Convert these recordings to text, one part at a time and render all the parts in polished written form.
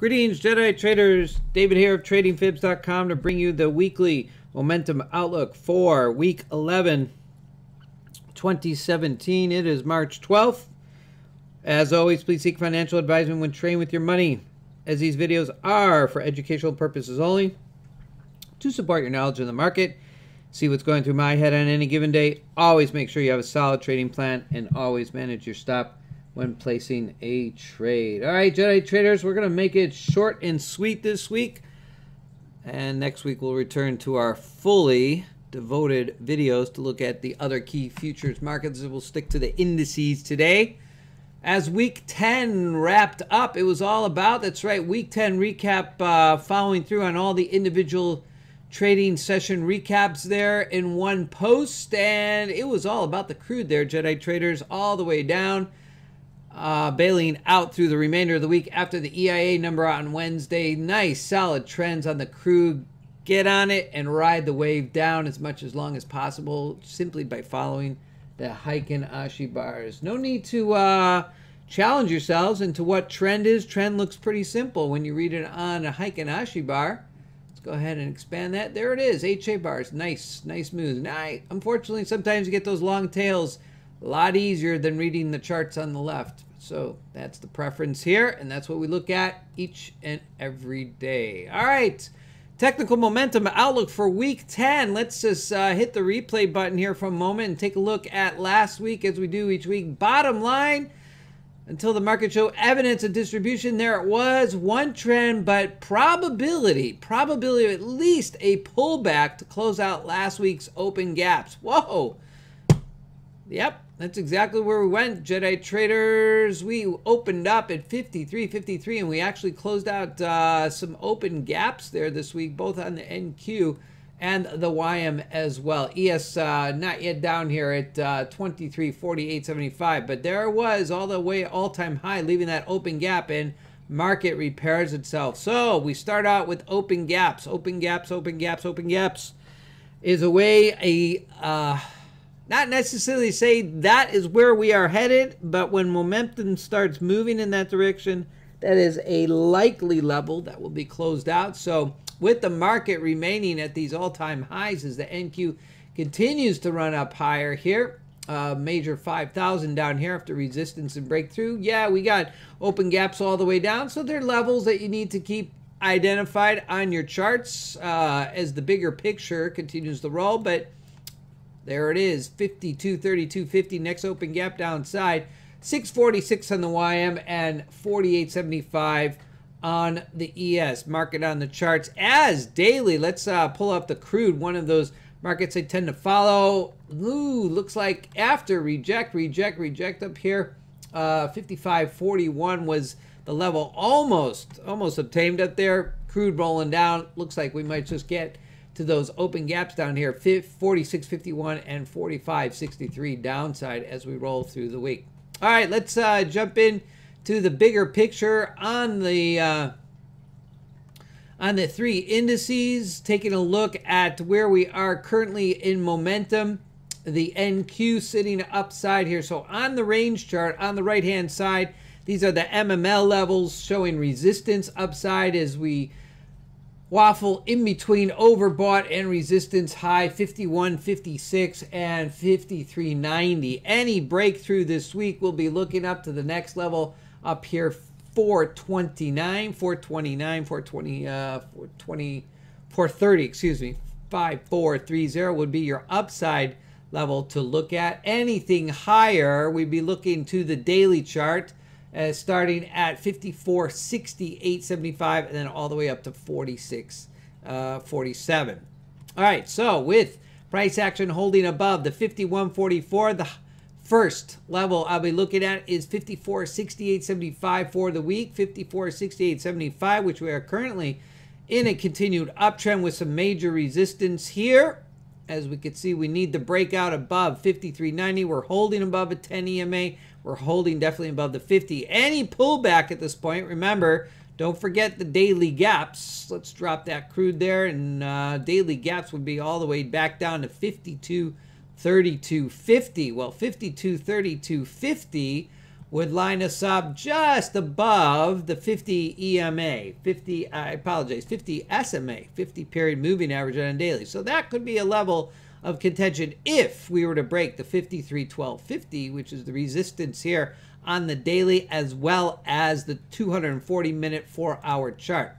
Greetings, Jedi traders. David here of TradingFibs.com to bring you the weekly momentum outlook for week 11, 2017. It is March 12th. As always, please seek financial advisement when trading with your money, as these videos are for educational purposes only, to support your knowledge in the market. See what's going through my head on any given day. Always make sure you have a solid trading plan and always manage your stop when placing a trade. All right, Jedi traders, we're going to make it short and sweet this week. And next week we'll return to our fully devoted videos to look at the other key futures markets. We'll stick to the indices today. As week 10 wrapped up, it was all about, that's right, week 10 recap, following through on all the individual trading session recaps there in one post. And it was all about the crude there, Jedi traders, all the way down. Bailing out through the remainder of the week after the EIA number on Wednesday. Nice, solid trends on the crude. Get on it and ride the wave down as much as long as possible simply by following the Heiken Ashi bars. No need to challenge yourselves into what trend is. Trend looks pretty simple when you read it on a Heiken Ashi bar. Let's go ahead and expand that. There it is, HA bars. Nice, nice moves. Now, unfortunately, sometimes you get those long tails a lot easier than reading the charts on the left. So that's the preference here, and that's what we look at each and every day. All right, technical momentum outlook for week 10. Let's just hit the replay button here for a moment and take a look at last week as we do each week. Bottom line, until the market showed evidence of distribution, there it was, one trend, but probability of at least a pullback to close out last week's open gaps. Whoa. Yep, that's exactly where we went, Jedi traders. We opened up at 53.53, and we actually closed out some open gaps there this week, both on the NQ and the YM as well. ES not yet down here at 23.4875, but there it was all the way all-time high, leaving that open gap, and market repairs itself. So we start out with open gaps. Open gaps is a way not necessarily say that is where we are headed, but when momentum starts moving in that direction, that is a likely level that will be closed out. So with the market remaining at these all-time highs as the NQ continues to run up higher here, major 5,000 down here after resistance and breakthrough. Yeah, we got open gaps all the way down, so they're levels that you need to keep identified on your charts as the bigger picture continues to roll. But there it is, 52.3250, next open gap downside, 646 on the YM and 48.75 on the ES. Market on the charts as daily. Let's pull up the crude, one of those markets I tend to follow. Ooh, looks like after reject up here, 55.41 was the level almost obtained up there. Crude rolling down. Looks like we might just get to those open gaps down here, 46.51 and 45.63 downside as we roll through the week. All right, let's jump in to the bigger picture on the three indices, taking a look at where we are currently in momentum. The NQ sitting upside here. So on the range chart on the right hand side, these are the MML levels showing resistance upside as we waffle in between overbought and resistance high 51.56 and 53.90. Any breakthrough this week will be looking up to the next level up here, 429, 430, excuse me, 5430 would be your upside level to look at. Anything higher, we'd be looking to the daily chart, starting at 54.6875 and then all the way up to 46.47. All right, so with price action holding above the 51.44, the first level I'll be looking at is 54.6875 for the week, 54.6875, which we are currently in a continued uptrend with some major resistance here. As we can see, we need the breakout above 53.90. We're holding above a 10 EMA. We're holding definitely above the 50. Any pullback at this point, remember, don't forget the daily gaps. Let's drop that crude there, and daily gaps would be all the way back down to 52.3250. Well, 52.3250 would line us up just above the 50 EMA, 50 SMA, 50 period moving average on a daily. So that could be a level of contention if we were to break the 53.1250, which is the resistance here on the daily, as well as the 240-minute 4-hour chart.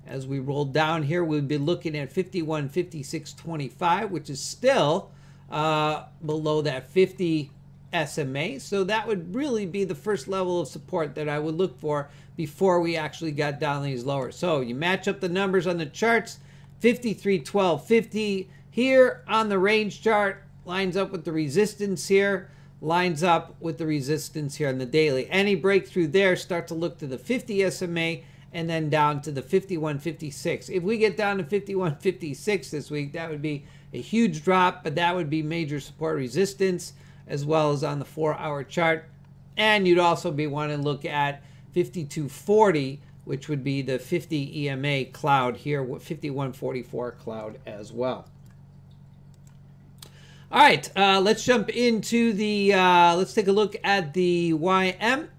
As we roll down here, we'd be looking at 51.5625, which is still below that 50 SMA. So that would really be the first level of support that I would look for before we actually got down these lower. So you match up the numbers on the charts, 53.1250 here on the range chart lines up with the resistance here, lines up with the resistance here on the daily. Any breakthrough there, start to look to the 50 SMA and then down to the 51.56. If we get down to 51.56 this week, that would be a huge drop, but that would be major support resistance as well as on the 4-hour chart. And you'd also be wanting to look at 52.40, which would be the 50 EMA cloud here, 51.44 cloud as well. All right, let's jump into the, let's take a look at the YM.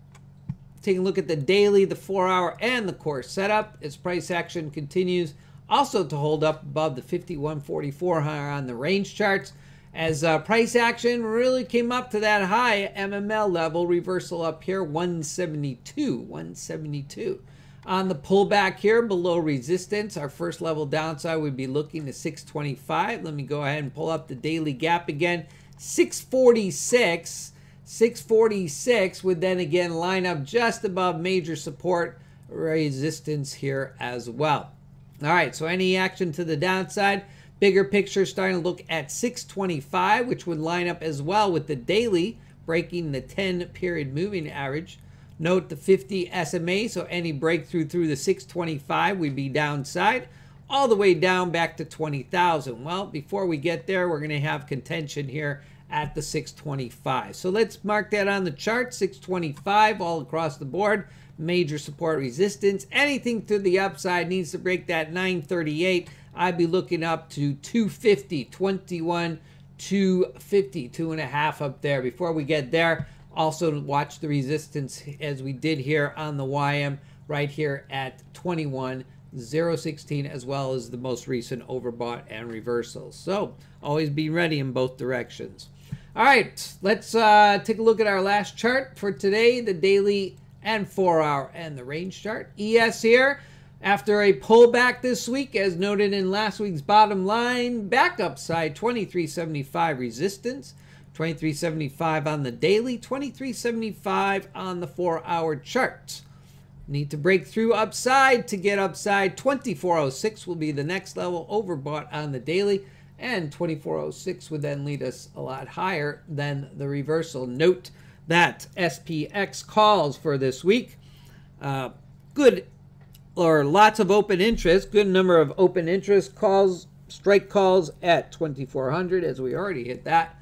Taking a look at the daily, the 4-hour, and the core setup as price action continues also to hold up above the 51.44 higher on the range charts. As price action really came up to that high MML level, reversal up here, 172. On the pullback here below resistance, our first level downside would be looking to 625. Let me go ahead and pull up the daily gap again. 646. 646 would then again line up just above major support resistance here as well. All right, so any action to the downside, bigger picture starting to look at 625, which would line up as well with the daily breaking the 10-period moving average. Note the 50 SMA, so any breakthrough through the 625 would be downside, all the way down back to 20,000. Well, before we get there, we're going to have contention here at the 625. So let's mark that on the chart, 625 all across the board. Major support resistance. Anything to the upside needs to break that 938. I'd be looking up to 250, 21, 250, 2.5 up there. Before we get there, also watch the resistance as we did here on the YM right here at 21,016, as well as the most recent overbought and reversals. So always be ready in both directions. All right, let's take a look at our last chart for today, the daily and 4-hour and the range chart. ES here, after a pullback this week, as noted in last week's bottom line, back upside, 23.75 resistance, 23.75 on the daily, 23.75 on the 4-hour chart. Need to break through upside to get upside. 24.06 will be the next level, overbought on the daily, and 24.06 would then lead us a lot higher than the reversal. Note that SPX calls for this week. Good, or lots of open interest, good number of open interest calls, strike calls at 2,400, as we already hit that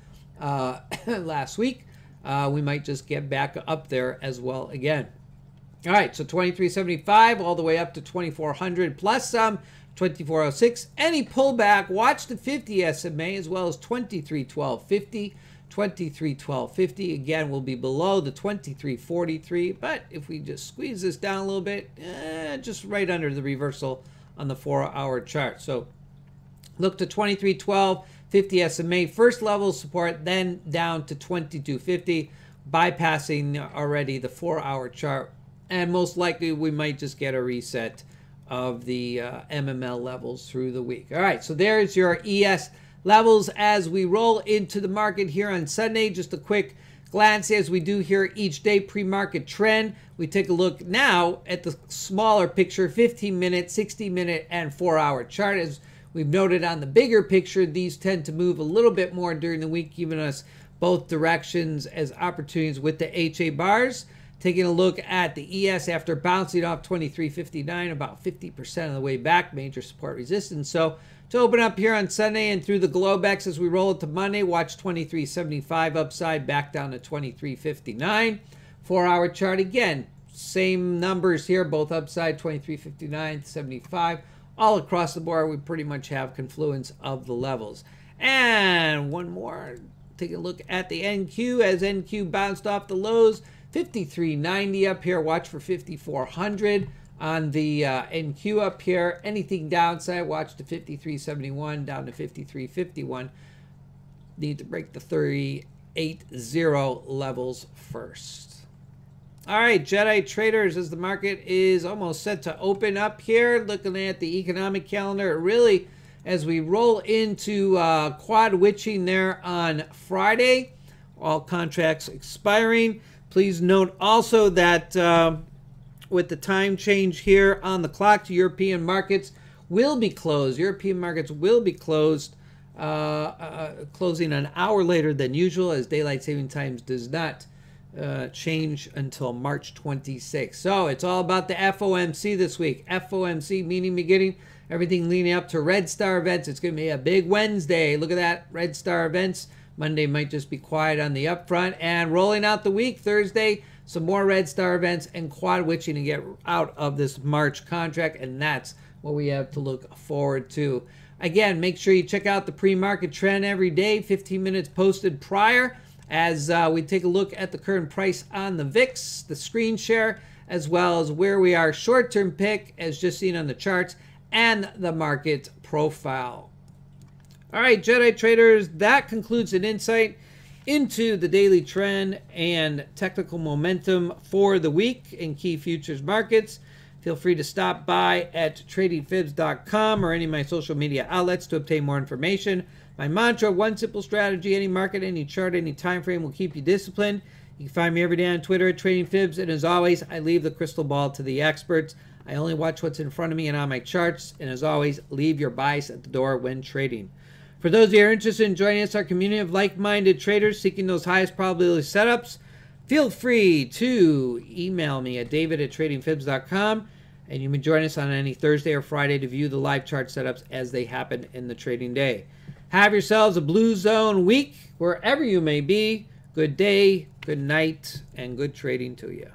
last week. We might just get back up there as well again. All right, so 23.75 all the way up to 2,400 plus some, 24.06. Any pullback, watch the 50 SMA as well as 23.1250. 23.1250 again will be below the 23.43, but if we just squeeze this down a little bit, just right under the reversal on the 4-hour chart. So look to 23.1250 SMA, first level support, then down to 22.50, bypassing already the 4-hour chart, and most likely we might just get a reset of the MML levels through the week. All right, so there's your ES levels as we roll into the market here on Sunday. Just a quick glance as we do here each day, pre-market trend. We take a look now at the smaller picture, 15-minute, 60-minute, and 4-hour chart. As we've noted on the bigger picture, these tend to move a little bit more during the week, giving us both directions as opportunities with the HA bars. Taking a look at the ES after bouncing off 23.59, about 50% of the way back, major support resistance. So to open up here on Sunday and through the Globex as we roll it to Monday, watch 23.75 upside, back down to 23.59. 4-hour chart again, same numbers here, both upside, 23.59, 75. All across the board, we pretty much have confluence of the levels. And one more, take a look at the NQ as NQ bounced off the lows 53.90 up here. Watch for 5400 on the NQ up here. Anything downside, watch to 53.71 down to 53.51. Need to break the 38.0 levels first. All right, Jedi traders, as the market is almost set to open up here, looking at the economic calendar, really, as we roll into quad witching there on Friday, all contracts expiring. Please note also that with the time change here on the clock, European markets will be closed. European markets will be closed, closing an hour later than usual, as daylight saving times does not change until March 26th. So it's all about the FOMC this week. FOMC meaning beginning, everything leading up to Red Star events. It's going to be a big Wednesday. Look at that, Red Star events. Monday might just be quiet on the upfront. And rolling out the week, Thursday, some more Red Star events and quad witching to get out of this March contract. And that's what we have to look forward to. Again, make sure you check out the pre-market trend every day, 15 minutes posted prior, as we take a look at the current price on the VIX, the screen share, as well as where we are short-term pick, as just seen on the charts, and the market profile. All right, Jedi traders, that concludes an insight into the daily trend and technical momentum for the week in key futures markets. Feel free to stop by at tradingfibs.com or any of my social media outlets to obtain more information. My mantra, one simple strategy, any market, any chart, any time frame will keep you disciplined. You can find me every day on Twitter at Trading Fibs. And as always, I leave the crystal ball to the experts. I only watch what's in front of me and on my charts. And as always, leave your bias at the door when trading. For those of you who are interested in joining us, our community of like-minded traders seeking those highest probability setups, feel free to email me at david@tradingfibs.com. And you may join us on any Thursday or Friday to view the live chart setups as they happen in the trading day. Have yourselves a Blue Zone week wherever you may be. Good day, good night, and good trading to you.